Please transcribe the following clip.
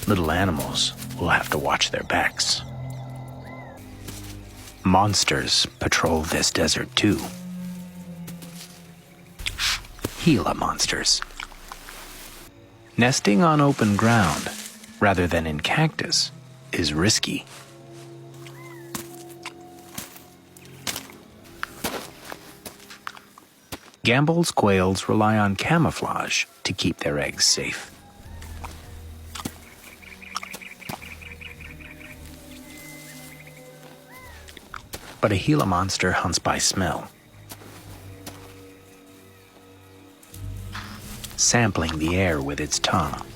Little animals will have to watch their backs. Monsters patrol this desert too. Gila monsters. Nesting on open ground, rather than in cactus, is risky. Gambel's quails rely on camouflage to keep their eggs safe. But a Gila monster hunts by smell, sampling the air with its tongue.